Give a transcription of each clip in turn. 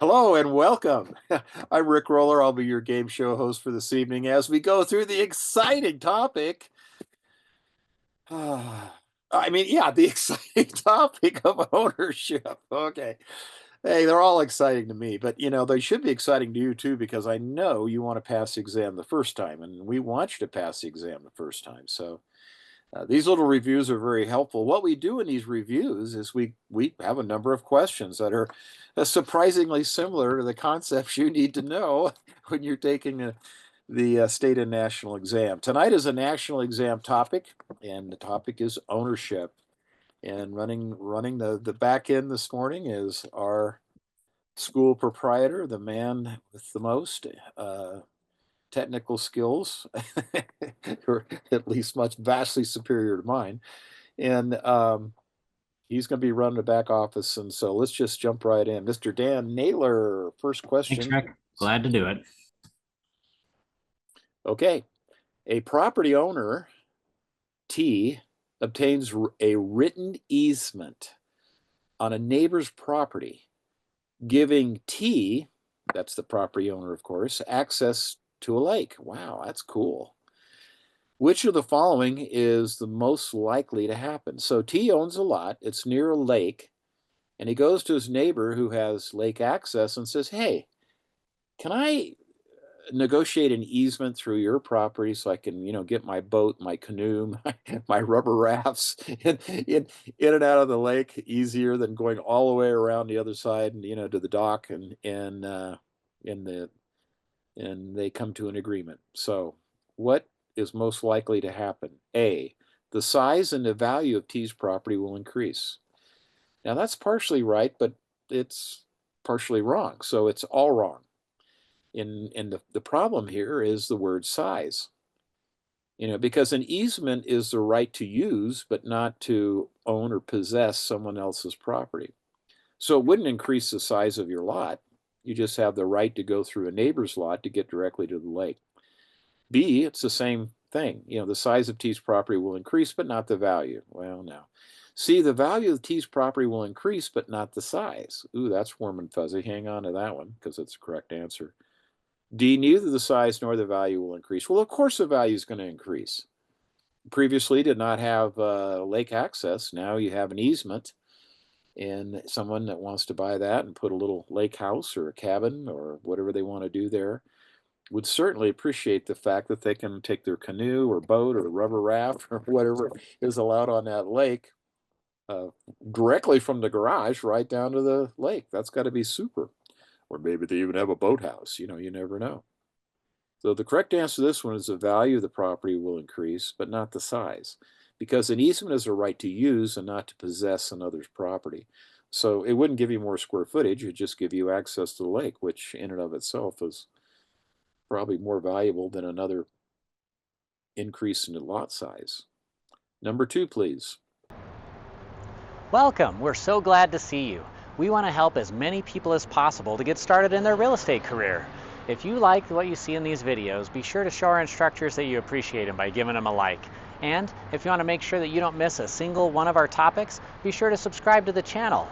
Hello and welcome. I'm Rick Roller. I'll be your game show host for this evening as we go through the exciting topic. The exciting topic of ownership. Okay. Hey, they're all exciting to me, but they should be exciting to you too, because I know you want to pass the exam the first time, and we want you to pass the exam the first time. So these little reviews are very helpful. What we do in these reviews is we have a number of questions that are surprisingly similar to the concepts you need to know when you're taking the state and national exam. Tonight is a national exam topic, and the topic is ownership. And running the back end this morning is our school proprietor, the man with the most technical skills, or at least much vastly superior to mine. And he's going to be running the back office. And so let's just jump right in. Mr. Dan Naylor, first Thanks, question. Rick. Glad to do it. Okay. A property owner, T, obtains a written easement on a neighbor's property, giving T, that's the property owner, of course, access to a lake. Wow, that's cool. Which of the following is the most likely to happen? So T owns a lot, it's near a lake, and he goes to his neighbor who has lake access and says, "Hey, can I negotiate an easement through your property so I can, get my boat, my canoe, my rubber rafts in and out of the lake easier than going all the way around the other side and, to the dock in the and they come to an agreement." So what is most likely to happen? A, the size and the value of T's property will increase. Now that's partially right, but it's partially wrong. So it's all wrong. And the problem here is the word size. Because an easement is the right to use, but not to own or possess someone else's property. So it wouldn't increase the size of your lot. You just have the right to go through a neighbor's lot to get directly to the lake. B, it's the same thing. The size of T's property will increase, but not the value. Well, no. C, the value of T's property will increase, but not the size. Ooh, that's warm and fuzzy. Hang on to that one because it's the correct answer. D, neither the size nor the value will increase. Well, of course the value is going to increase. Previously did not have lake access. Now you have an easement, and someone that wants to buy that and put a little lake house or a cabin or whatever they want to do there would certainly appreciate the fact that they can take their canoe or boat or rubber raft or whatever is allowed on that lake uh, directly from the garage right down to the lake. That's got to be super. Or maybe they even have a boathouse. You never know. So the correct answer to this one is the value of the property will increase, but not the size, because an easement is a right to use and not to possess another's property. So it wouldn't give you more square footage, it'd just give you access to the lake, which in and of itself is probably more valuable than another increase in the lot size. Number two, please. Welcome. We're so glad to see you. We want to help as many people as possible to get started in their real estate career. If you like what you see in these videos, be sure to show our instructors that you appreciate them by giving them a like. And if you want to make sure that you don't miss a single one of our topics, be sure to subscribe to the channel.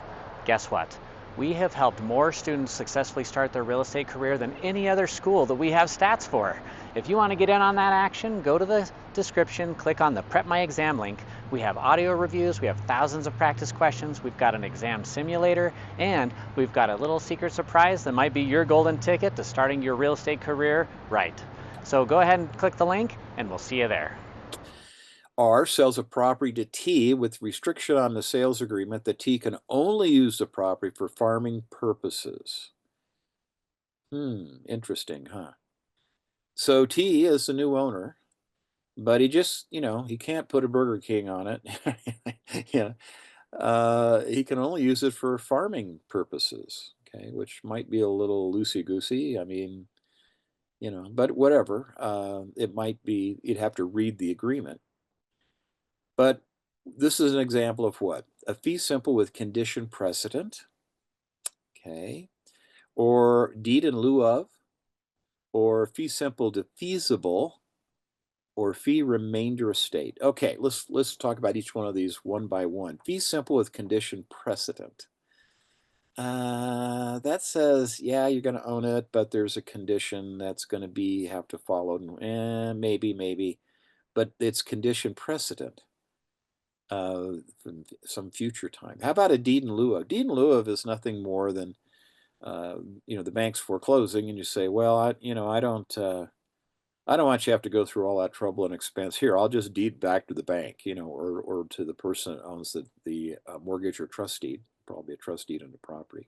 Guess what? We have helped more students successfully start their real estate career than any other school that we have stats for. If you want to get in on that action, go to the description, click on the PrepMyExam link. We have audio reviews, we have thousands of practice questions, we've got an exam simulator, and we've got a little secret surprise that might be your golden ticket to starting your real estate career right. So go ahead and click the link, and we'll see you there. R sells a property to T with restriction on the sales agreement that T can only use the property for farming purposes. Interesting, huh? So T is the new owner, but he just, he can't put a Burger King on it. Yeah. He can only use it for farming purposes, okay, which might be a little loosey-goosey. I mean, but whatever. It might be, you'd have to read the agreement. But this is an example of what? A fee simple with condition precedent, okay, or deed in lieu of, or fee simple defeasible, or fee remainder estate. Okay, let's talk about each one of these one by one. Fee simple with condition precedent. That says, yeah, you're going to own it, but there's a condition that's going to be have to follow. Maybe, but it's condition precedent from some future time. How about a deed in lieu of? Deed in lieu of is nothing more than the bank's foreclosing, and you say, well, I don't want you to have to go through all that trouble and expense. Here, I'll just deed back to the bank, or to the person that owns the mortgage or trust deed, probably a trust deed on the property.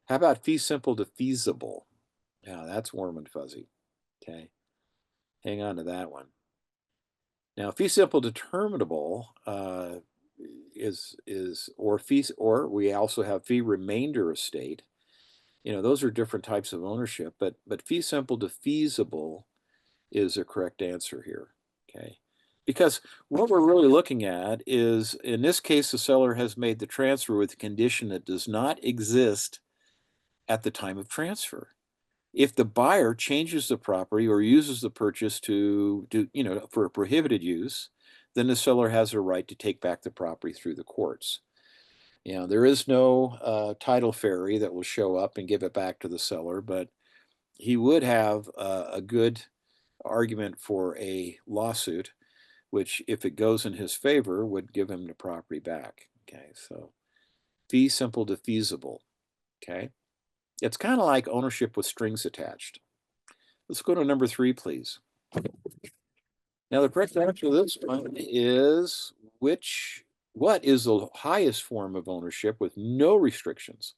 How about fee simple to feasible? Yeah, that's warm and fuzzy. Okay, hang on to that one. Now, fee simple determinable is or fees, or we also have fee remainder estate. Those are different types of ownership, but fee simple to feasible is a correct answer here. Okay, because what we're really looking at is, in this case, the seller has made the transfer with a condition that does not exist at the time of transfer. If the buyer changes the property or uses the purchase to do, for a prohibited use, then the seller has a right to take back the property through the courts. There is no title fairy that will show up and give it back to the seller, but he would have a good argument for a lawsuit, which, if it goes in his favor, would give him the property back. Okay, so fee simple to feasible. Okay, it's kind of like ownership with strings attached. Let's go to number 3, please. Now, the correct answer to this one is what is the highest form of ownership with no restrictions?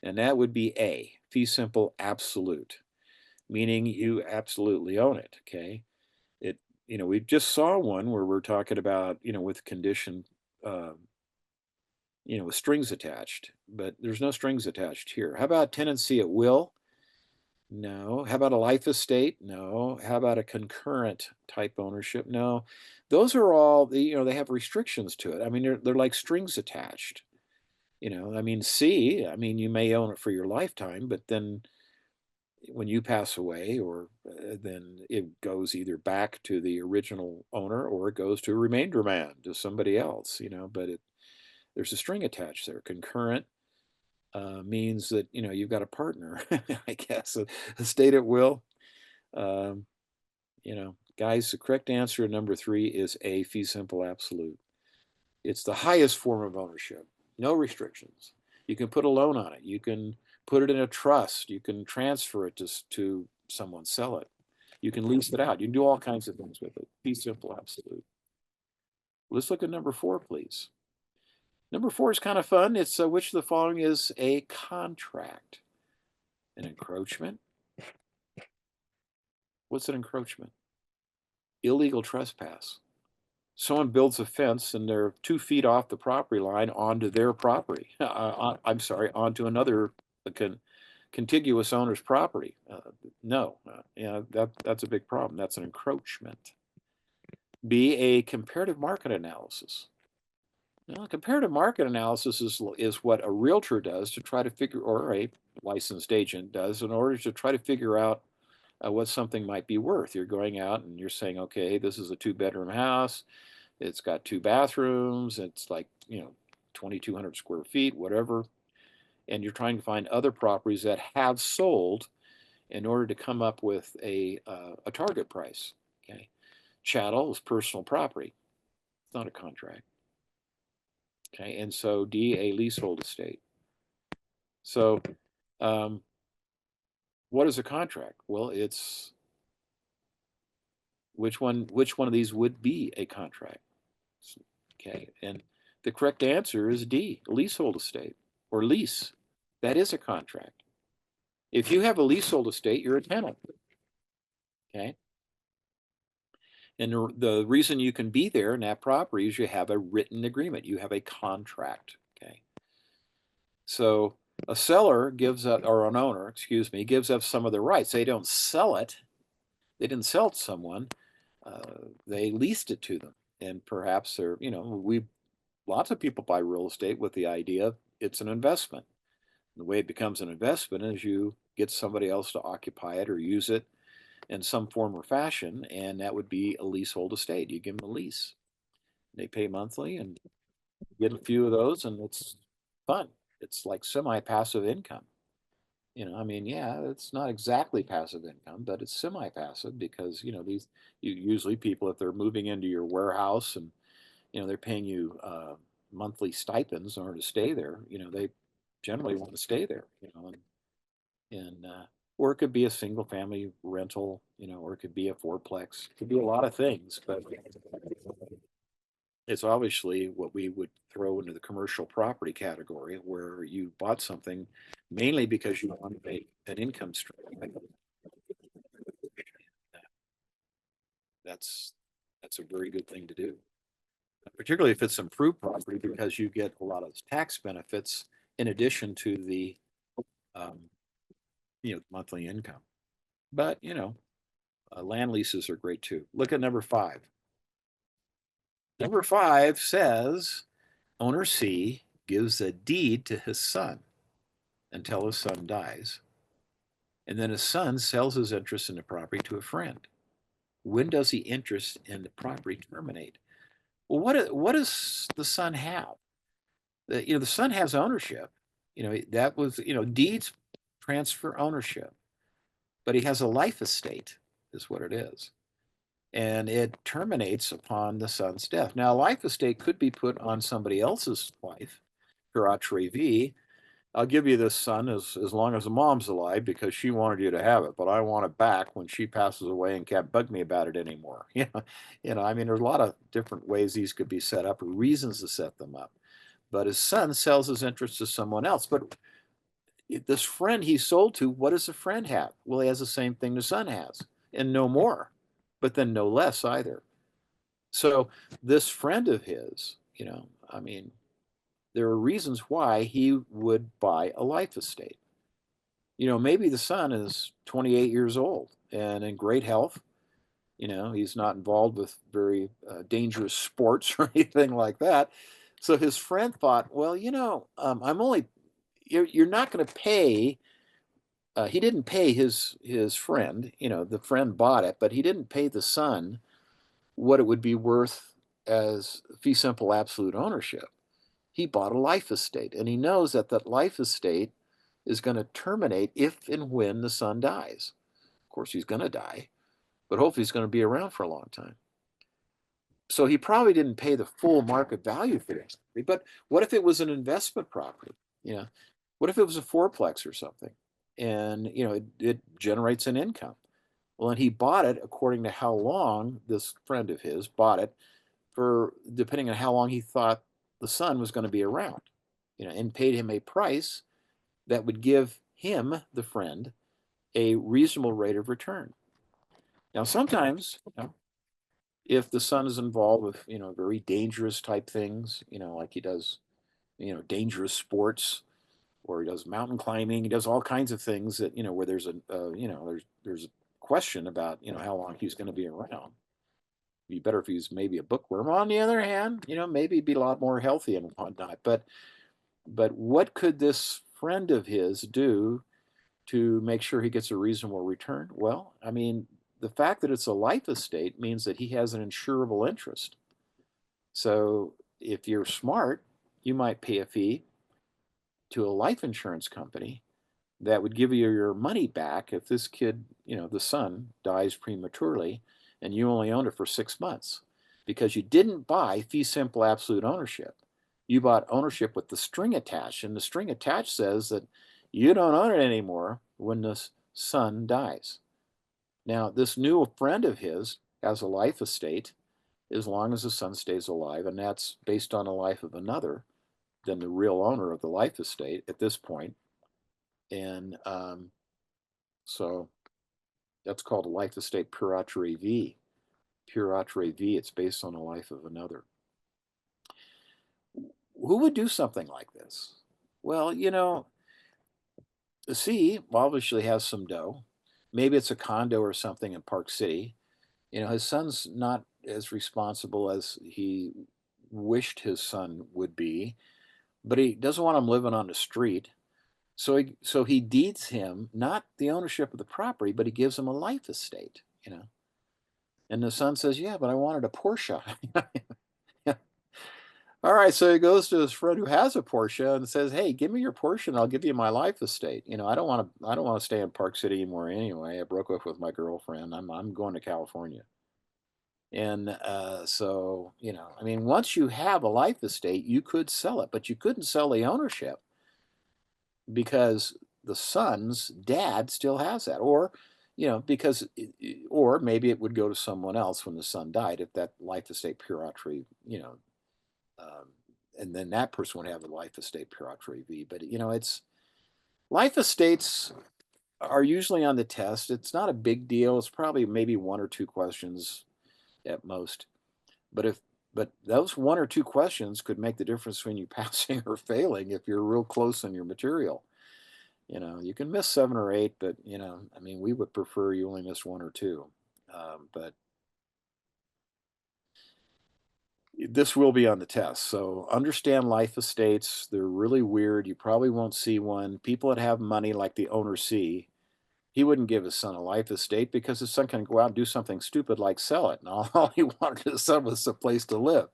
And that would be A, fee simple absolute, meaning you absolutely own it. Okay, we just saw one where we're talking about with condition, with strings attached, but there's no strings attached here. How about tenancy at will? No. How about a life estate? No. How about a concurrent type ownership? No. Those are all they have restrictions to it. I mean, they're like strings attached. I mean, you may own it for your lifetime, but then when you pass away, or then it goes either back to the original owner, or it goes to a remainder man, to somebody else. But there's a string attached there. Concurrent means that you've got a partner, I guess. A state at will. Um, Guys, the correct answer, number 3, is A, fee simple absolute. It's the highest form of ownership. No restrictions. You can put a loan on it. You can put it in a trust. You can transfer it to someone, sell it. You can lease it out. You can do all kinds of things with it. Fee simple absolute. Let's look at number 4, please. Number 4 is kind of fun. It's which of the following is a contract? An encroachment? What's an encroachment? Illegal trespass. Someone builds a fence and they're 2 feet off the property line onto their property. I'm sorry, onto another contiguous owner's property. No, that's a big problem. That's an encroachment. B, a comparative market analysis. Now, comparative market analysis is what a realtor does to try to figure, or a licensed agent does, in order to try to figure out what something might be worth. You're going out and you're saying, okay, this is a 2-bedroom house. It's got 2 bathrooms. It's like, 2,200 square feet, whatever. And you're trying to find other properties that have sold in order to come up with a target price. Okay, chattel is personal property. It's not a contract. Okay, and so D, a leasehold estate. So, what is a contract? Well, it's which one of these would be a contract? Okay, and the correct answer is D, leasehold estate or lease. That is a contract. If you have a leasehold estate, you're a tenant. Okay, and the reason you can be there in that property is you have a written agreement. You have a contract. Okay, so a seller gives up, or an owner, excuse me, gives up some of their rights. They don't sell it. They didn't sell it to someone. They leased it to them, and perhaps they're, lots of people buy real estate with the idea it's an investment. The way it becomes an investment is you get somebody else to occupy it or use it in some form or fashion, and that would be a leasehold estate. You give them a lease. They pay monthly and get a few of those, and it's fun. it's like semi-passive income. I mean, yeah, it's not exactly passive income, but it's semi-passive because, usually people, if they're moving into your warehouse and, they're paying you monthly stipends in order to stay there, they generally want to stay there, and or it could be a single family rental, or it could be a fourplex. It could be a lot of things, but it's obviously what we would throw into the commercial property category, where you bought something mainly because you want to make an income stream. That's that's a very good thing to do, particularly if it's improved property, because you get a lot of tax benefits in addition to the um, monthly income. But land leases are great too. Look at number 5. Number 5 says owner C gives a deed to his son until his son dies, and then his son sells his interest in the property to a friend. When does the interest in the property terminate? Well, what does the son have? The son has ownership. That was, deeds transfer ownership, but he has a life estate, is what it is. And it terminates upon the son's death. Now, a life estate could be put on somebody else's life, PrepMyExam. I'll give you this son as long as the mom's alive because she wanted you to have it, but I want it back when she passes away and can't bug me about it anymore. I mean, there's a lot of different ways these could be set up, or reasons to set them up. But his son sells his interest to someone else. But this friend he sold to, what does the friend have? Well, he has the same thing the son has, and no more, but then no less either. So this friend of his, I mean, there are reasons why he would buy a life estate. Maybe the son is 28 years old and in great health. He's not involved with very dangerous sports or anything like that. So his friend thought, well, you're not going to pay. He didn't pay his friend. The friend bought it, but he didn't pay the son what it would be worth as fee simple absolute ownership. He bought a life estate, and he knows that that life estate is going to terminate if and when the son dies. Of course, he's going to die, but hopefully he's going to be around for a long time. So he probably didn't pay the full market value for it. But what if it was an investment property? What if it was a fourplex or something? And it generates an income. Well, and he bought it according to how long this friend of his bought it for, depending on how long he thought the son was going to be around, and paid him a price that would give him, the friend, a reasonable rate of return. Now, sometimes, if the son is involved with, very dangerous type things, like he does, dangerous sports, or he does mountain climbing, he does all kinds of things that, where there's there's a question about, how long he's going to be around. Be better if he's maybe a bookworm. On the other hand, maybe he'd be a lot more healthy and whatnot. But what could this friend of his do to make sure he gets a reasonable return? Well, I mean, the fact that it's a life estate means that he has an insurable interest. So if you're smart, you might pay a fee to a life insurance company that would give you your money back if this kid, the son, dies prematurely and you only owned it for 6 months, because you didn't buy fee simple absolute ownership. You bought ownership with the string attached, and the string attached says that you don't own it anymore when the son dies. Now, this new friend of his has a life estate as long as the son stays alive, and that's based on the life of another than the real owner of the life estate at this point. And so that's called a life estate PrepMyExam. PrepMyExam, it's based on the life of another. Who would do something like this? Well, the C obviously has some dough. Maybe it's a condo or something in Park City. His son's not as responsible as he wished his son would be, but he doesn't want him living on the street. So he deeds him not the ownership of the property, but he gives him a life estate. And the son says, "Yeah, but I wanted a Porsche." All right, so he goes to his friend who has a Porsche and says, "Hey, give me your Porsche and I'll give you my life estate. I don't want to stay in Park City anymore anyway. I broke up with my girlfriend. I'm going to California." And I mean, once you have a life estate, you could sell it, but you couldn't sell the ownership because the son's dad still has that, or or maybe it would go to someone else when the son died if that life estate periodically, um, and then that person would have a life estate periodically. But it's life estates are usually on the test. It's not a big deal. It's probably maybe one or two questions at most. But if but those one or two questions could make the difference between you passing or failing if you're real close on your material. You can miss seven or eight, but I mean, we would prefer you only miss one or two. But this will be on the test. So understand life estates. They're really weird. You probably won't see one. People that have money, like the owner C, he wouldn't give his son a life estate because his son can go out and do something stupid like sell it. And all he wanted his son was a place to live.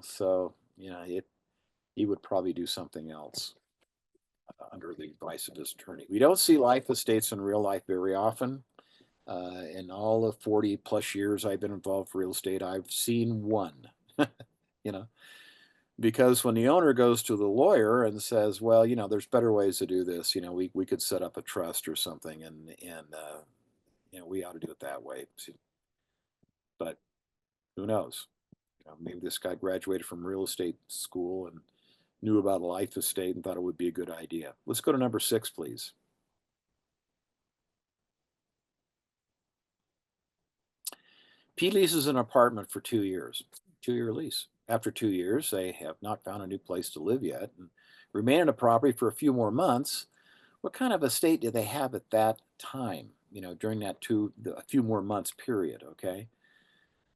So he would probably do something else under the advice of his attorney. We don't see life estates in real life very often. In all the 40 plus years I've been involved with real estate, I've seen one. you know, because when the owner goes to the lawyer and says, "Well, there's better ways to do this. We could set up a trust or something, and we ought to do it that way." But who knows? Maybe this guy graduated from real estate school and knew about a life estate and thought it would be a good idea. Let's go to number 6, please. P leases an apartment for 2 years, 2-year lease. After 2 years, they have not found a new place to live yet and remain in a property for a few more months. What kind of estate do they have at that time? During that a few more months period. Okay.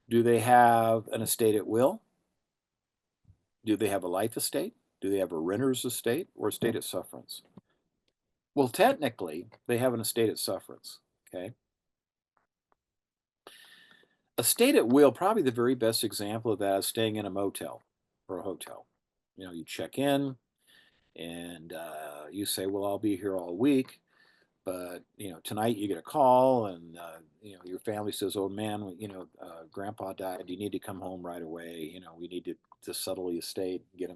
Do they have an estate at will? Do they have a life estate? Do they have a renter's estate or estate at sufferance? Well, technically, they have an estate at sufferance. Okay. A state at will, probably the very best example of that is staying in a motel or a hotel. You check in and you say, "Well, I'll be here all week." But, tonight you get a call and, your family says, "Oh man, grandpa died. You need to come home right away. We need to settle the estate, get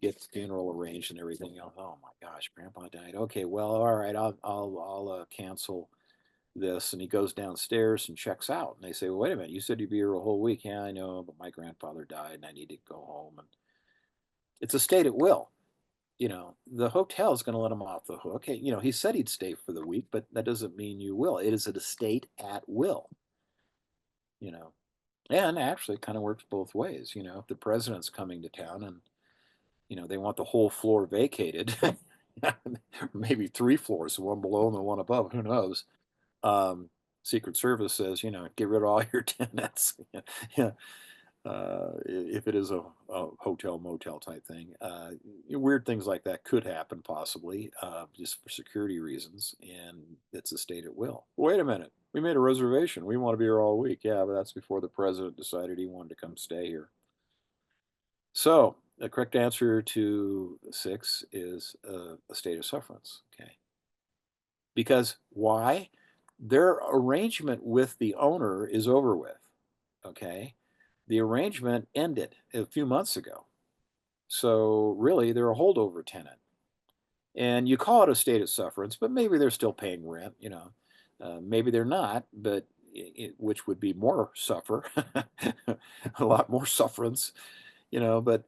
the funeral arranged and everything." "Oh my gosh, grandpa died. Okay, well, all right, I'll cancel this." And he goes downstairs and checks out. And they say, "Well, wait a minute, you said you'd be here a whole week." "Yeah, I know, but my grandfather died and I need to go home." And it's a state at will. The hotel is going to let him off the hook. Hey, he said he'd stay for the week, but that doesn't mean you will. It is an estate at will, you know. And actually, it kind of works both ways. If the president's coming to town and, they want the whole floor vacated, maybe 3 floors, the one below and the one above, who knows? Um, Secret Service says, get rid of all your tenants. Yeah. If it is a hotel motel type thing. Weird things like that could happen possibly, just for security reasons, and it's a state at will. Wait a minute, we made a reservation. We want to be here all week. Yeah, but that's before the president decided he wanted to come stay here. So the correct answer to 6 is a state of sufferance. Okay, because why? Their arrangement with the owner is over with. Okay, the arrangement ended a few months ago. So really, they're a holdover tenant. And you call it a state of sufferance, but maybe they're still paying rent. Maybe they're not, but which would be more suffer, a lot more sufferance. But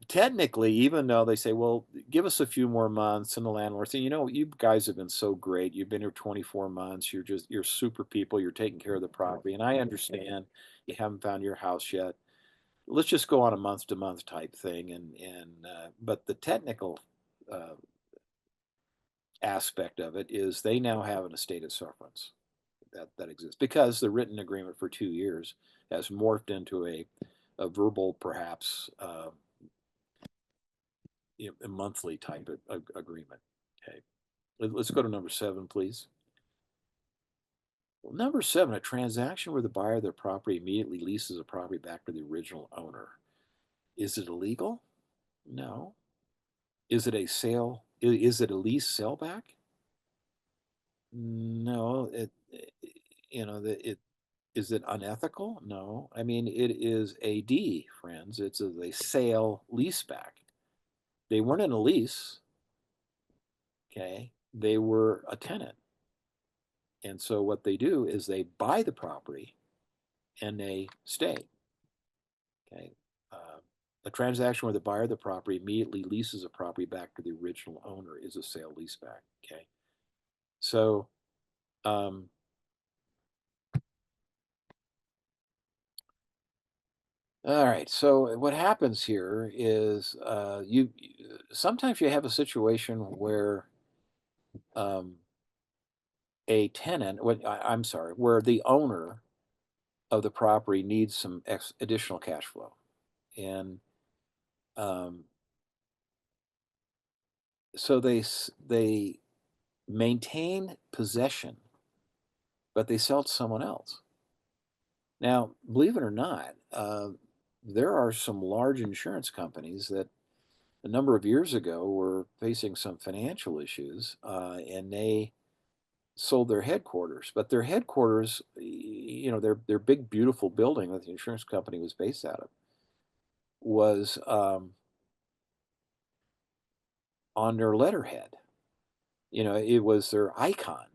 technically, even though they say, "Well, give us a few more months," and the landlord say, "You guys have been so great. You've been here 24 months. You're super people. You're taking care of the property. And I understand you haven't found your house yet. Let's just go on a month to month type thing." But the technical uh, aspect of it is they now have an estate of sufferance that exists because the written agreement for 2 years has morphed into a verbal, perhaps, a monthly type of agreement. Okay, let's go to number 7, please. Well, number 7, a transaction where the buyer of the property immediately leases a property back to the original owner. Is it illegal? No. Is it a sale? Is it a lease sale back? No. It is it unethical? No. I mean, it is a D, friends. It's a sale leaseback. They weren't in a lease, okay? They were a tenant. And so what they do is they buy the property and they stay, okay? Uh, a transaction where the buyer of the property immediately leases a property back to the original owner is a sale leaseback, okay? So, um, all right. So what happens here is you sometimes you have a situation where um, a tenant, I'm sorry, where the owner of the property needs some additional cash flow, and um, so they maintain possession, but they sell to someone else. Now, believe it or not, there are some large insurance companies that a number of years ago were facing some financial issues, and they sold their headquarters. But their headquarters, their big, beautiful building that the insurance company was based out of, was on their letterhead. It was their icon.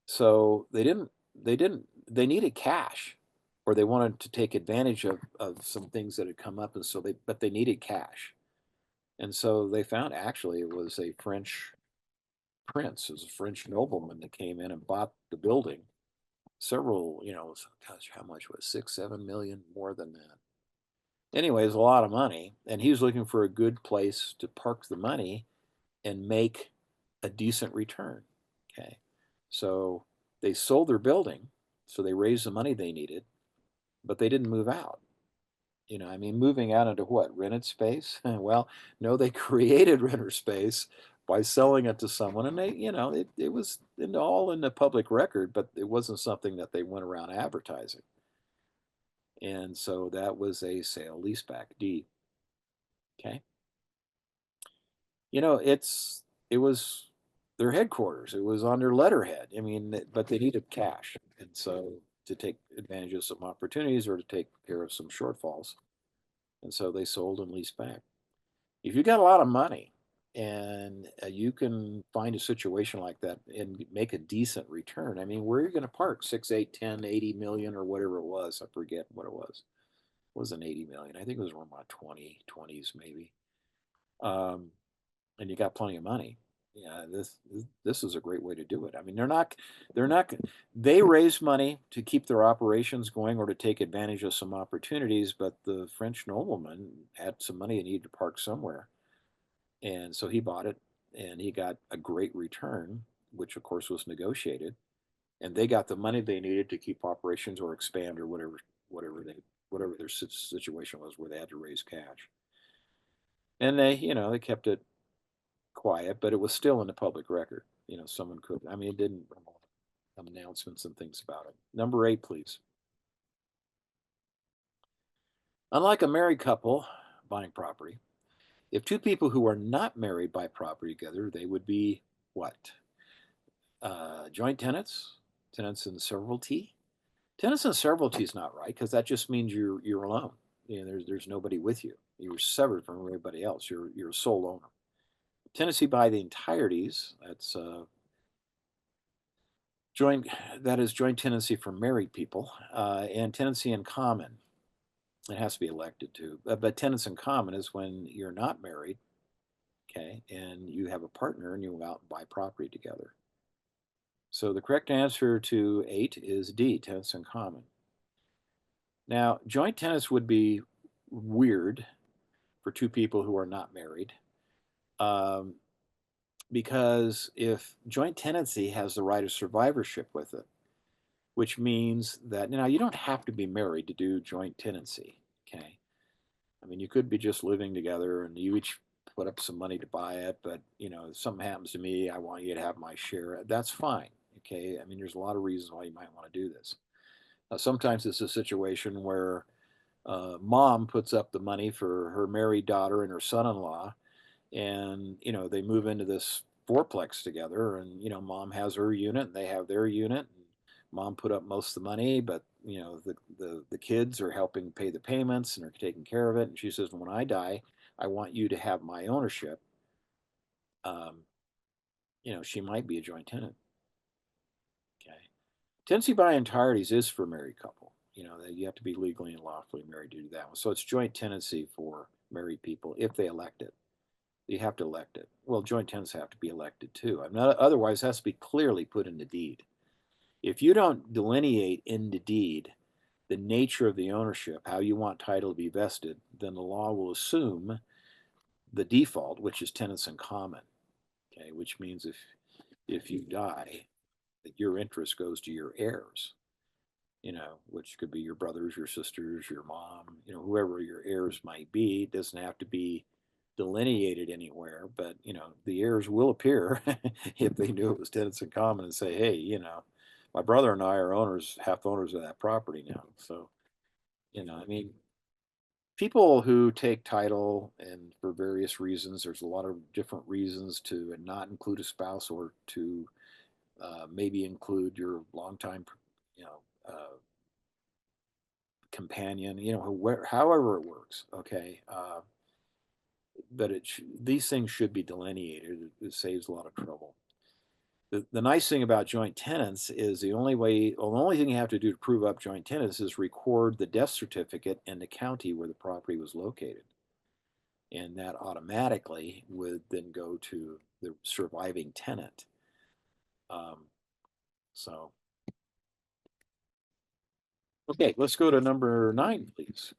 So they needed cash, or they wanted to take advantage of some things that had come up, and but they needed cash. And so they found actually it was a French prince, it was a French nobleman that came in and bought the building. Several, gosh, how much was it? 6, 7 million, more than that. Anyway, it's a lot of money, and he was looking for a good place to park the money and make a decent return. Okay, so they sold their building, so they raised the money they needed, but they didn't move out. I mean, moving out into what? Rented space? Well, no, they created renter space by selling it to someone, and it was all in the public record, but it wasn't something that they went around advertising. And so that was a sale leaseback deed. Okay. It was their headquarters. It was on their letterhead. I mean, but they needed cash. And so to take advantage of some opportunities or to take care of some shortfalls. And so they sold and leased back. If you got a lot of money and you can find a situation like that and make a decent return, I mean, where are you going to park 6, 8, 10, 80 million or whatever it was? I forget what it was. It wasn't 80 million. I think it was around about 20s maybe. Um, and you got plenty of money. Yeah, this is a great way to do it. I mean, they're not they raise money to keep their operations going or to take advantage of some opportunities, but the French nobleman had some money and needed to park somewhere. And so he bought it and he got a great return, which of course was negotiated. And they got the money they needed to keep operations or expand or whatever whatever their situation was where they had to raise cash. And they kept it quiet, but it was still in the public record. Someone could, I mean, it didn't have announcements and things about it. Number 8, please. Unlike a married couple buying property, if two people who are not married buy property together, they would be what? Joint tenants, tenants in severalty. Tenants in severalty is not right because that just means you're alone. There's nobody with you. You're severed from everybody else. You're a sole owner. Tenancy by the entireties. That's joint. That is joint tenancy for married people, and tenancy in common. It has to be elected too. But tenants in common is when you're not married, okay, and you have a partner and you go out and buy property together. So the correct answer to 8 is D, tenants in common. Now, joint tenants would be weird for two people who are not married, um, because if joint tenancy has the right of survivorship with it, which means that now you don't have to be married to do joint tenancy, okay? I mean, you could be just living together and you each put up some money to buy it, but if something happens to me, I want you to have my share. That's fine, okay? I mean, there's a lot of reasons why you might want to do this. Sometimes it's a situation where Mom puts up the money for her married daughter and her son-in-law, and they move into this fourplex together, and mom has her unit and they have their unit, and mom put up most of the money, but the kids are helping pay the payments and are taking care of it, and she says, when I die, I want you to have my ownership. um, she might be a joint tenant. Okay. Tenancy by entireties is for married couple. That you have to be legally and lawfully married to do that one. So it's joint tenancy for married people if they elect it. You have to elect it. Well, joint tenants have to be elected too. I mean, otherwise, it has to be clearly put in the deed. If you don't delineate in the deed the nature of the ownership, how you want title to be vested, then the law will assume the default, which is tenants in common. Okay, which means if you die, that your interest goes to your heirs. Which could be your brothers, your sisters, your mom, whoever your heirs might be. It doesn't have to be delineated anywhere, but the heirs will appear if they knew it was tenants in common and say, hey, my brother and I are owners, half owners of that property now. So, I mean, people who take title and for various reasons, there's a lot of different reasons to not include a spouse or to maybe include your longtime, you know, companion, however it works. Okay. But these things should be delineated. It saves a lot of trouble. The nice thing about joint tenants is the only thing you have to do to prove up joint tenants is record the death certificate in the county where the property was located. And that automatically would then go to the surviving tenant. So, okay, let's go to number 9, please.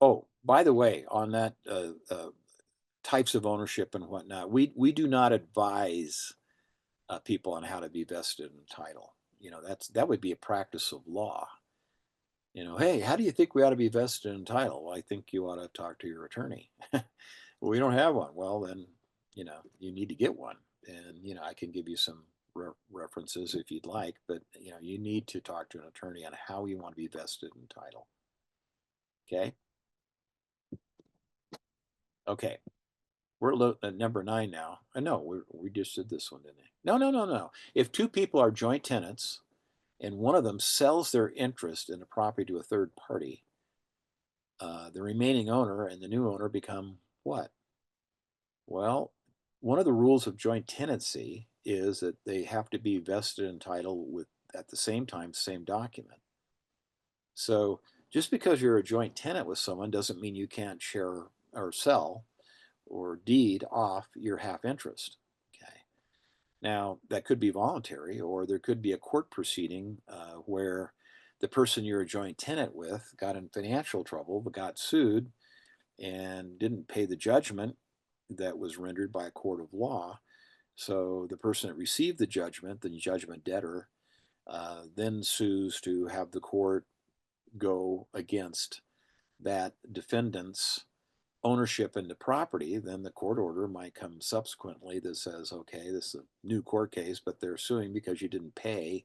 Oh, by the way, on that types of ownership and whatnot, we do not advise people on how to be vested in title. That would be a practice of law. Hey, how do you think we ought to be vested in title? Well, I think you ought to talk to your attorney. Well, we don't have one. Well, then, you need to get one. And, I can give you some references if you'd like, but, you need to talk to an attorney on how you want to be vested in title. Okay. Okay. We're at number 9 now. I know we just did this one, didn't we? No. If two people are joint tenants and one of them sells their interest in a property to a third party, the remaining owner and the new owner become what? Well, one of the rules of joint tenancy is that they have to be vested in title with at the same time, same document. So just because you're a joint tenant with someone doesn't mean you can't share or sell or deed off your half interest. Okay. Now, that could be voluntary, or there could be a court proceeding where the person you're a joint tenant with got in financial trouble, but got sued and didn't pay the judgment that was rendered by a court of law. So the person that received the judgment debtor, then sues to have the court go against that defendant's ownership in the property. Then the court order might come subsequently that says, okay, this is a new court case, but they're suing because you didn't pay.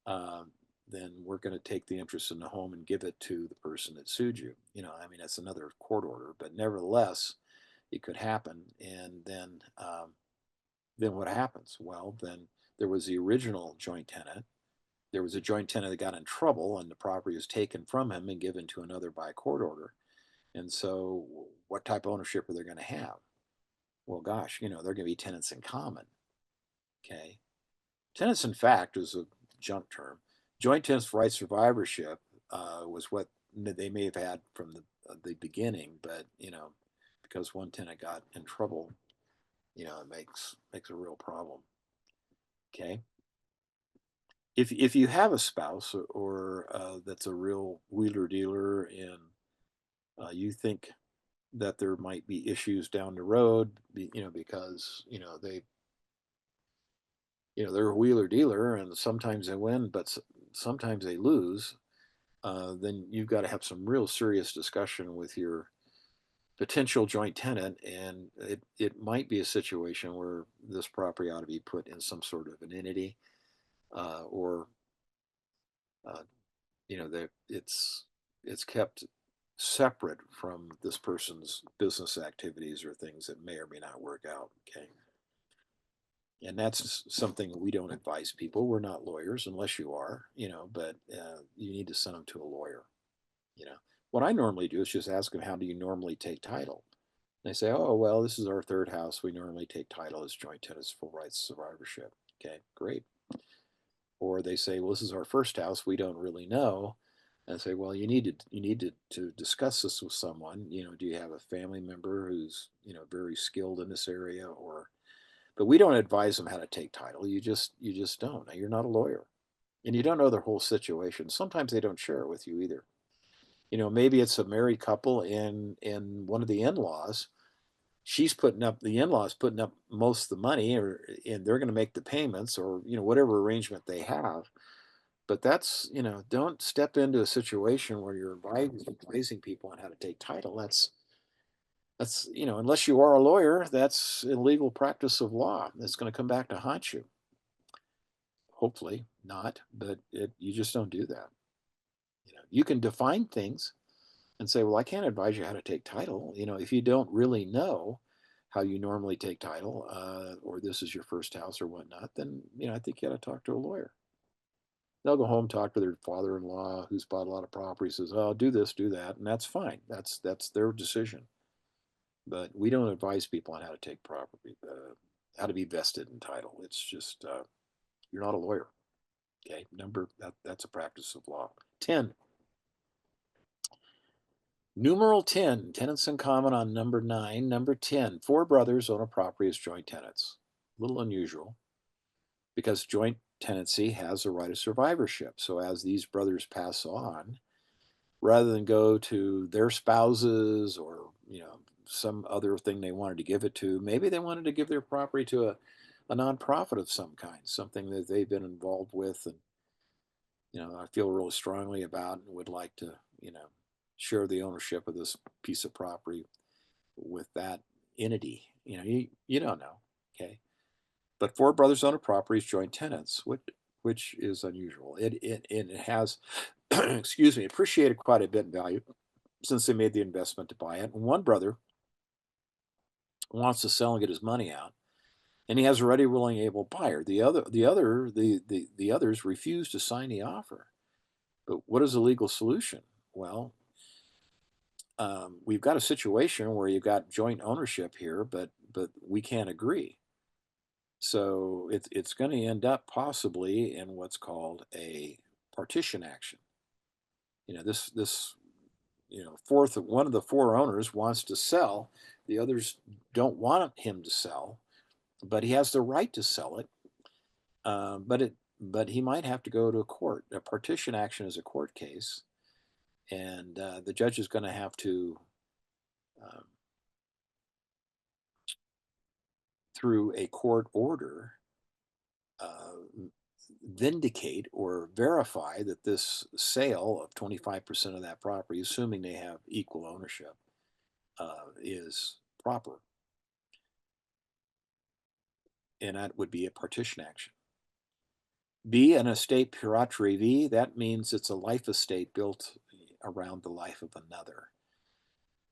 Then we're going to take the interest in the home and give it to the person that sued you. I mean, that's another court order, but nevertheless, it could happen. And then what happens? Well, then there was the original joint tenant. There was a joint tenant that got in trouble, and the property was taken from him and given to another by court order. And so, what type of ownership are they going to have? Well, gosh, they're going to be tenants in common. Okay. Tenants in fact is a junk term. Joint tenants for right survivorship was what they may have had from the beginning, but because one tenant got in trouble, it makes a real problem. Okay. If you have a spouse or that's a real wheeler dealer, and you think that there might be issues down the road, because they're a wheeler dealer, and sometimes they win, but sometimes they lose. Then you've got to have some real serious discussion with your potential joint tenant, and it might be a situation where this property ought to be put in some sort of an entity, or that it's kept separate from this person's business activities or things that may or may not work out. Okay. And that's something we don't advise people. We're not lawyers unless you are, but you need to send them to a lawyer. You know, what I normally do is just ask them, how do you normally take title? And they say, oh, well, this is our third house. We normally take title as joint tenants, full rights survivorship. Okay, great. Or they say, well, this is our first house. We don't really know. And I say, well, you need to discuss this with someone. Do you have a family member who's very skilled in this area, or? But we don't advise them how to take title. You just don't. You're not a lawyer, and you don't know their whole situation. Sometimes they don't share it with you either. Maybe it's a married couple, and one of the in-laws, the in-laws putting up most of the money, and they're going to make the payments, or whatever arrangement they have. But that's, don't step into a situation where you're advising people on how to take title. That's unless you are a lawyer, that's illegal practice of law. That's going to come back to haunt you. Hopefully not, but you just don't do that. You can define things and say, well, I can't advise you how to take title. If you don't really know how you normally take title, or this is your first house or whatnot, then I think you got to talk to a lawyer. They'll go home, talk to their father-in-law who's bought a lot of property, says, oh, do this, do that, and that's fine. That's their decision. But we don't advise people on how to take property, how to be vested in title. It's just you're not a lawyer. Okay, that's a practice of law. 10. Numeral 10, tenants in common on number 9. Number 10, 4 brothers own a property as joint tenants. A little unusual because joint tenancy has a right of survivorship. So as these brothers pass on, rather than go to their spouses or some other thing they wanted to give it to, maybe they wanted to give their property to a nonprofit of some kind, something that they've been involved with, and I feel really strongly about and would like to share the ownership of this piece of property with that entity. You don't know. Okay, but 4 brothers own a property as joint tenants, which is unusual. It has excuse me, appreciated quite a bit in value since they made the investment to buy it. And one brother wants to sell and get his money out, and he has a ready, willing, able buyer. The others refuse to sign the offer. But what is the legal solution? Well, we've got a situation where you've got joint ownership here, but we can't agree. So it's going to end up possibly in what's called a partition action. This one of the 4 owners wants to sell. The others don't want him to sell, but he has the right to sell it. But he might have to go to a court. A partition action is a court case, and the judge is going to have to, um, through a court order, vindicate or verify that this sale of 25% of that property, assuming they have equal ownership, is proper. And that would be a partition action. B, an estate PrepMyExam. That means it's a life estate built around the life of another.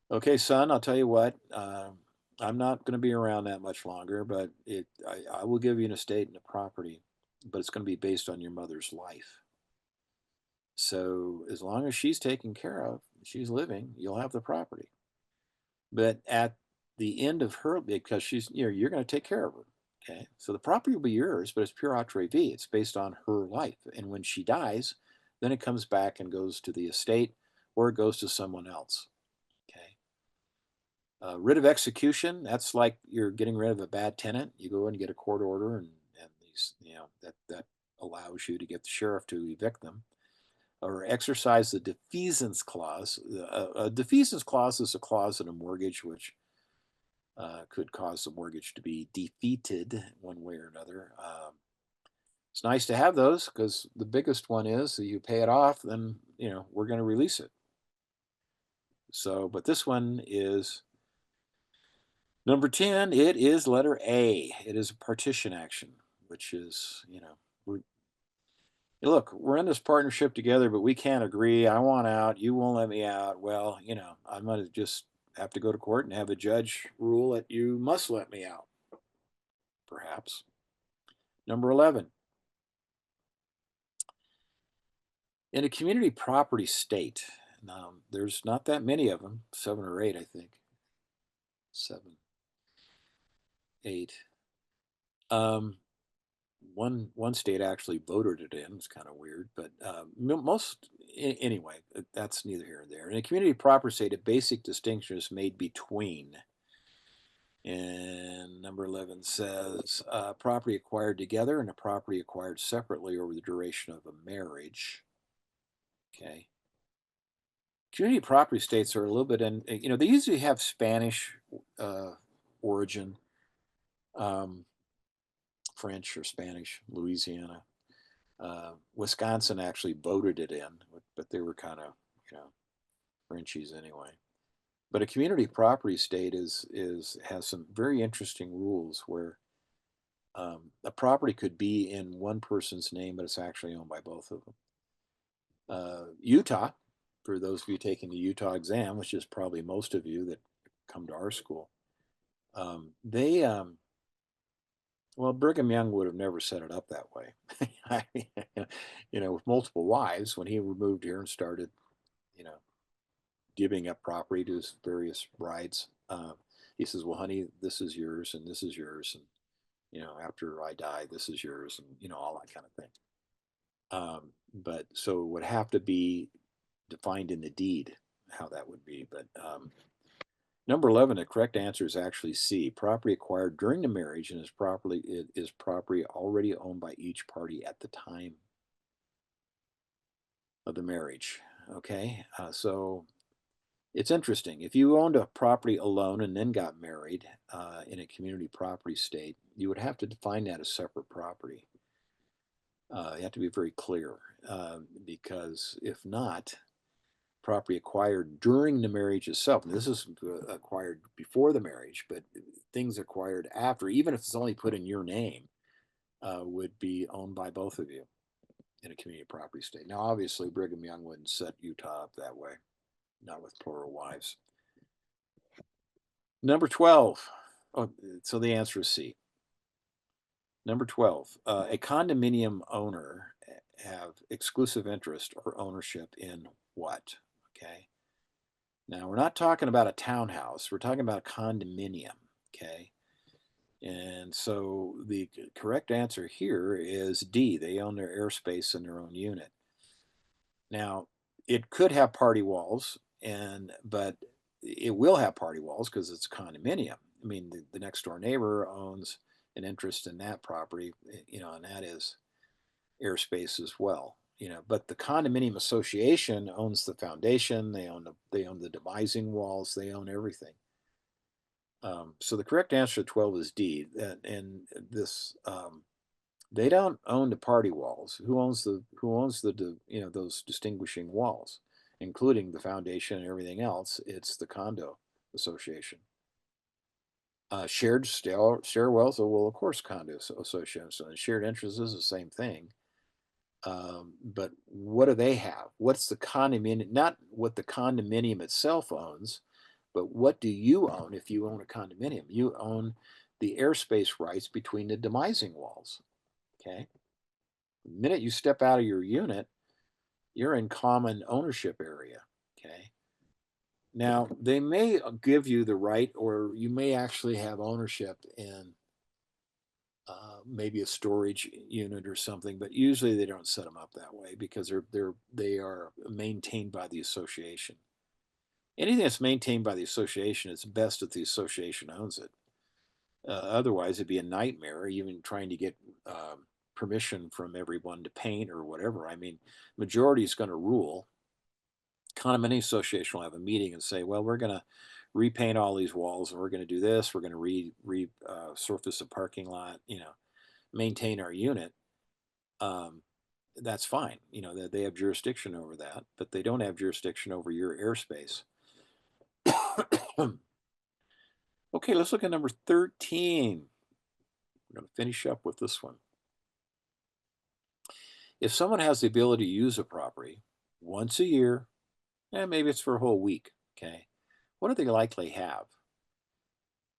Okay, son, I'll tell you what. I'm not going to be around that much longer, but I will give you an estate and a property, but it's going to be based on your mother's life. So as long as she's taken care of, she's living, you'll have the property. But at the end of her, because you're going to take care of her. Okay, so the property will be yours, but it's PrepMyExam. It's based on her life, and when she dies, then it comes back and goes to the estate, or it goes to someone else. Okay. Writ of execution, that's like you're getting rid of a bad tenant. You go and get a court order, and these, that allows you to get the sheriff to evict them or exercise the defeasance clause. A defeasance clause is a clause in a mortgage which could cause the mortgage to be defeated one way or another. It's nice to have those because the biggest one is that you pay it off, then we're going to release it. So, but this one is number 10. It is letter A. It is a partition action, which is look, we're in this partnership together, but we can't agree. I want out. You won't let me out. Well, I'm going to just have to go to court and have the judge rule that you must let me out, perhaps. Number 11, in a community property state, now there's not that many of them, 7 or 8, I think. 7, 8. Um, one state actually voted it in. It's kind of weird, but anyway, that's neither here nor there. In a community property state, a basic distinction is made between. And number 11 says property acquired together and a property acquired separately over the duration of a marriage. Okay. Community property states are a little bit they usually have Spanish origin, um, French or Spanish, Louisiana. Wisconsin actually voted it in, but they were kind of, Frenchies anyway. But a community property state has some very interesting rules where a property could be in one person's name, but it's actually owned by both of them. Utah, for those of you taking the Utah exam, which is probably most of you that come to our school, they well, Brigham Young would have never set it up that way. With multiple wives, when he moved here and started, you know, giving up property to his various brides, he says, "Well, honey, this is yours, and this is yours, and after I die, this is yours," and all that kind of thing. But so it would have to be defined in the deed how that would be. But number 11, the correct answer is actually C. Property acquired during the marriage and is property already owned by each party at the time of the marriage. Okay, so it's interesting. If you owned a property alone and then got married in a community property state, you would have to define that as separate property. You have to be very clear because if not, property acquired during the marriage itself, and this is acquired before the marriage, but things acquired after, even if it's only put in your name, would be owned by both of you in a community property state. Now, obviously, Brigham Young wouldn't set Utah up that way, not with plural wives. Number 12. Oh, so the answer is C. Number 12, a condominium owner have exclusive interest or ownership in what? Okay. Now, we're not talking about a townhouse. We're talking about a condominium, okay? And so the correct answer here is D. They own their airspace in their own unit. Now, it could have party walls, but it will have party walls because it's a condominium. I mean, the next door neighbor owns an interest in that property, and that is airspace as well. But the condominium association owns the foundation. They own the demising walls. They own everything. So the correct answer to 12 is D. And this they don't own the party walls. Who owns those distinguishing walls, including the foundation and everything else? It's the condo association. Shared stairwells, well, of course, condo associations. So shared interests is the same thing. But what do they have? What's the condominium? Not what the condominium itself owns, but what do you own if you own a condominium? You own the airspace rights between the demising walls. Okay. The minute you step out of your unit, you're in common ownership area. Okay. Now, they may give you the right, or you may actually have ownership in maybe a storage unit or something, but usually they don't set them up that way because they are maintained by the association. Anything that's maintained by the association, it's best if the association owns it. Otherwise, it'd be a nightmare, even trying to get permission from everyone to paint or whatever. I mean, majority is going to rule. Condominium association will have a meeting and say, well, we're going to repaint all these walls and we're going to do this. We're going to resurface a parking lot, maintain our unit. That's fine. They have jurisdiction over that, but they don't have jurisdiction over your airspace. Okay, let's look at number 13. We're going to finish up with this one. If someone has the ability to use a property once a year, and maybe it's for a whole week, okay, what do they likely have?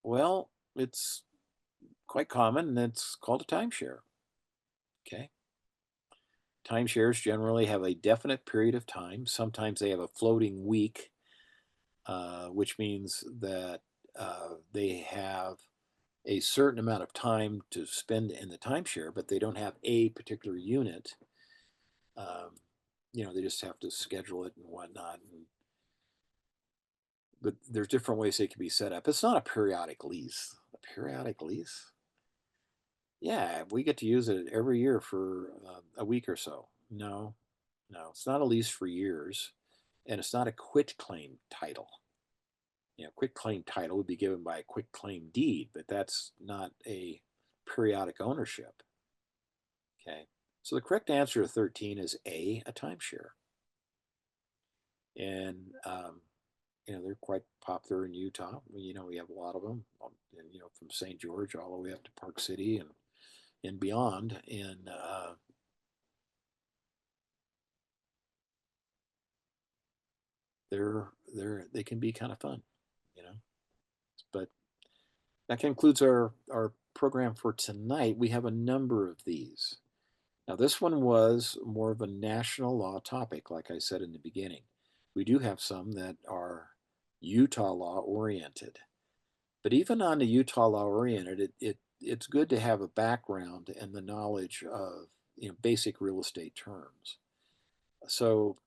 Well, it's quite common, and it's called a timeshare. Okay. Timeshares generally have a definite period of time. Sometimes they have a floating week, which means that they have a certain amount of time to spend in the timeshare, but they don't have a particular unit. Um, they just have to schedule it and whatnot. But there's different ways they can be set up. It's not a periodic lease. A periodic lease? Yeah, we get to use it every year for a week or so. No, no, it's not a lease for years, and it's not a quit claim title. Quit claim title would be given by a quit claim deed, but that's not a periodic ownership. Okay, so the correct answer to 13 is a timeshare. And they're quite popular in Utah. We have a lot of them, and from St. George all the way up to Park City and beyond. And they can be kind of fun, But that concludes our program for tonight. We have a number of these. Now, this one was more of a national law topic, like I said in the beginning. We do have some that are Utah law oriented. But even on the Utah law oriented, it's good to have a background and the knowledge of basic real estate terms. So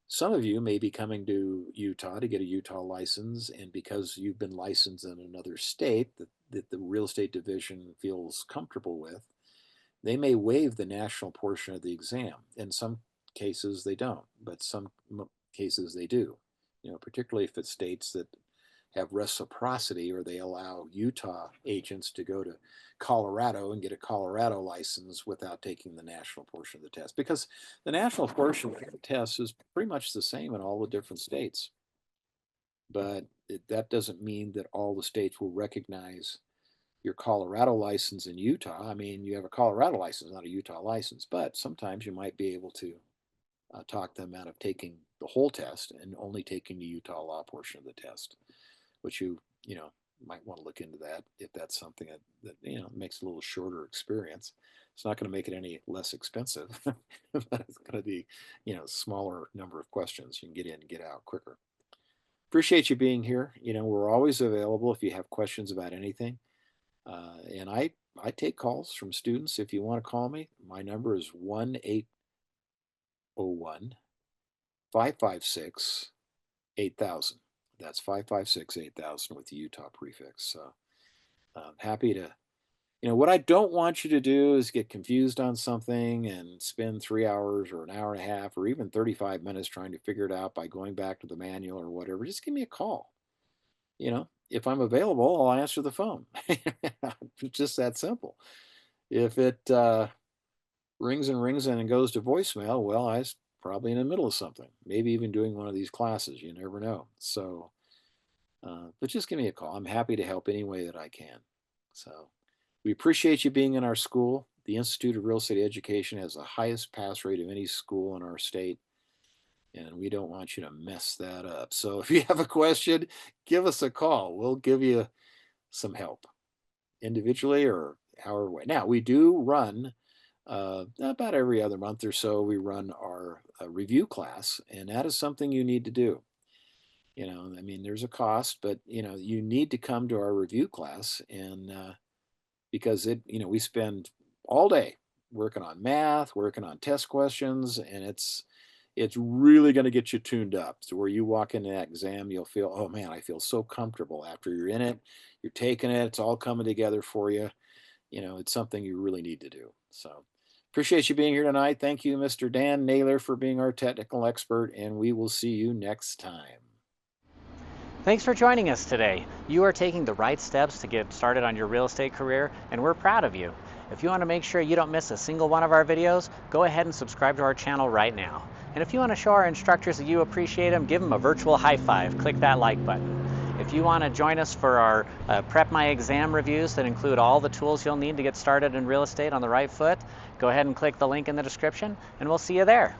some of you may be coming to Utah to get a Utah license, and because you've been licensed in another state that the real estate division feels comfortable with, they may waive the national portion of the exam. In some cases, they don't, but some cases they do. Particularly if it's states that have reciprocity, or they allow Utah agents to go to Colorado and get a Colorado license without taking the national portion of the test, because the national portion of the test is pretty much the same in all the different states. But that doesn't mean that all the states will recognize your Colorado license in Utah. I mean, you have a Colorado license, not a Utah license, but sometimes you might be able to talk them out of taking the whole test and only taking the Utah law portion of the test, which you might want to look into that if that's something that makes a little shorter experience. It's not going to make it any less expensive, but it's going to be smaller number of questions. You can get in and get out quicker. Appreciate you being here. We're always available if you have questions about anything. And I take calls from students. If you want to call me, my number is 1-801-556-8000. That's 556-8000 with the Utah prefix. So I'm happy to, what I don't want you to do is get confused on something and spend 3 hours or an hour and a half or even 35 minutes trying to figure it out by going back to the manual or whatever. Just give me a call. If I'm available, I'll answer the phone. It's just that simple. If it rings and rings and goes to voicemail, well, I was probably in the middle of something, maybe even doing one of these classes. You never know. So, but just give me a call. I'm happy to help any way that I can. So we appreciate you being in our school. The Institute of Real Estate Education has the highest pass rate of any school in our state, and we don't want you to mess that up. So if you have a question, give us a call. We'll give you some help individually or however way. Now, we do run about every other month or so, we run our review class, and that is something you need to do. I mean, there's a cost, but you need to come to our review class, and because we spend all day working on math, working on test questions, and it's really going to get you tuned up to where you walk into that exam, you'll feel, oh man, I feel so comfortable after you're in it, you're taking it, it's all coming together for you. It's something you really need to do. So appreciate you being here tonight. Thank you, Mr. Dan Naylor, for being our technical expert, and we will see you next time. Thanks for joining us today. You are taking the right steps to get started on your real estate career, and we're proud of you. If you want to make sure you don't miss a single one of our videos, go ahead and subscribe to our channel right now. And if you want to show our instructors that you appreciate them, give them a virtual high five. Click that like button. If you want to join us for our Prep My Exam reviews that include all the tools you'll need to get started in real estate on the right foot, go ahead and click the link in the description, and we'll see you there.